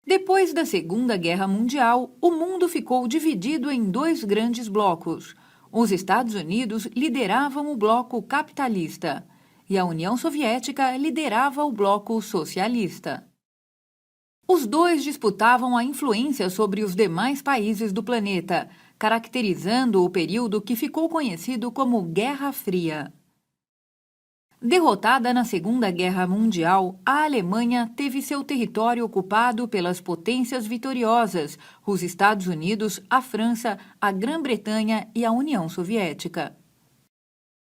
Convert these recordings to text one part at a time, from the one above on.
Depois da Segunda Guerra Mundial, o mundo ficou dividido em dois grandes blocos. Os Estados Unidos lideravam o bloco capitalista e a União Soviética liderava o bloco socialista. Os dois disputavam a influência sobre os demais países do planeta, caracterizando o período que ficou conhecido como Guerra Fria. Derrotada na Segunda Guerra Mundial, a Alemanha teve seu território ocupado pelas potências vitoriosas, os Estados Unidos, a França, a Grã-Bretanha e a União Soviética.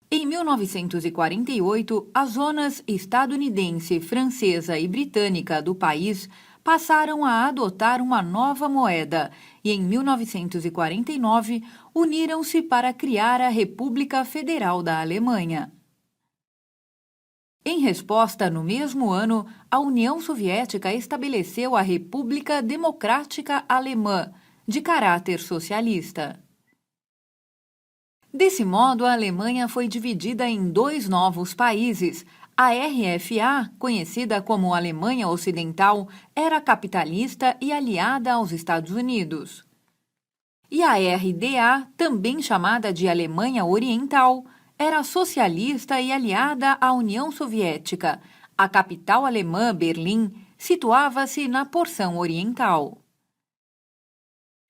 Em 1948, as zonas estadunidense, francesa e britânica do país passaram a adotar uma nova moeda e, em 1949, uniram-se para criar a República Federal da Alemanha. Em resposta, no mesmo ano, a União Soviética estabeleceu a República Democrática Alemã, de caráter socialista. Desse modo, a Alemanha foi dividida em dois novos países. A RFA, conhecida como Alemanha Ocidental, era capitalista e aliada aos Estados Unidos. E a RDA, também chamada de Alemanha Oriental, era socialista e aliada à União Soviética. A capital alemã, Berlim, situava-se na porção oriental.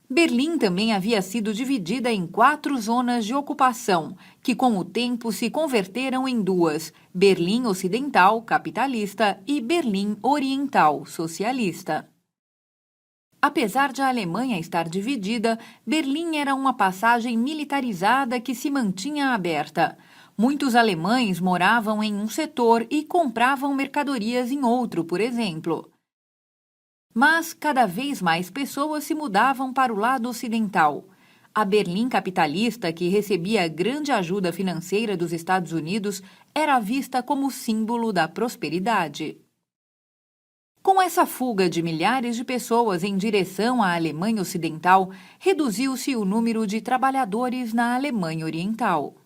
Berlim também havia sido dividida em 4 zonas de ocupação, que com o tempo se converteram em duas: Berlim Ocidental, capitalista, e Berlim Oriental, socialista. Apesar de a Alemanha estar dividida, Berlim era uma passagem militarizada que se mantinha aberta. Muitos alemães moravam em um setor e compravam mercadorias em outro, por exemplo. Mas cada vez mais pessoas se mudavam para o lado ocidental. A Berlim capitalista, que recebia grande ajuda financeira dos Estados Unidos, era vista como símbolo da prosperidade. Com essa fuga de milhares de pessoas em direção à Alemanha Ocidental, reduziu-se o número de trabalhadores na Alemanha Oriental.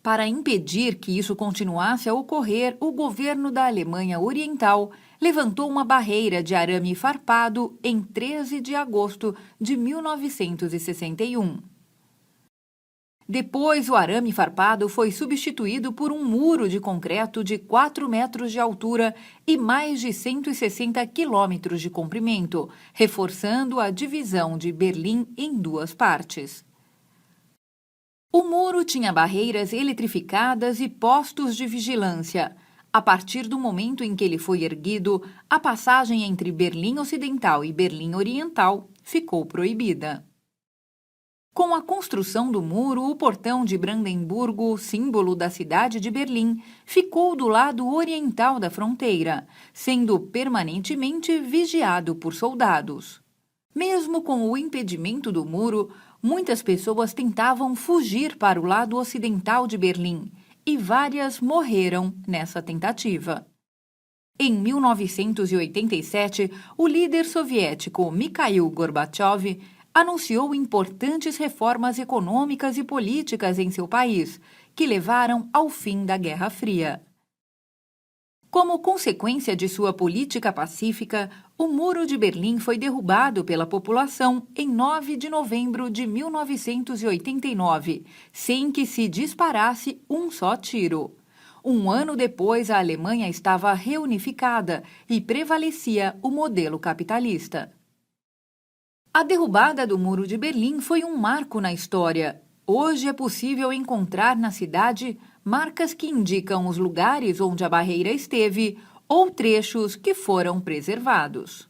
Para impedir que isso continuasse a ocorrer, o governo da Alemanha Oriental levantou uma barreira de arame farpado em 13 de agosto de 1961. Depois, o arame farpado foi substituído por um muro de concreto de 4 metros de altura e mais de 160 quilômetros de comprimento, reforçando a divisão de Berlim em 2 partes. O muro tinha barreiras eletrificadas e postos de vigilância. A partir do momento em que ele foi erguido, a passagem entre Berlim Ocidental e Berlim Oriental ficou proibida. Com a construção do muro, o portão de Brandemburgo, símbolo da cidade de Berlim, ficou do lado oriental da fronteira, sendo permanentemente vigiado por soldados. Mesmo com o impedimento do muro, muitas pessoas tentavam fugir para o lado ocidental de Berlim, e várias morreram nessa tentativa. Em 1987, o líder soviético Mikhail Gorbachev anunciou importantes reformas econômicas e políticas em seu país, que levaram ao fim da Guerra Fria. Como consequência de sua política pacífica, o Muro de Berlim foi derrubado pela população em 9 de novembro de 1989, sem que se disparasse um só tiro. Um ano depois, a Alemanha estava reunificada e prevalecia o modelo capitalista. A derrubada do Muro de Berlim foi um marco na história. Hoje é possível encontrar na cidade marcas que indicam os lugares onde a barreira esteve ou trechos que foram preservados.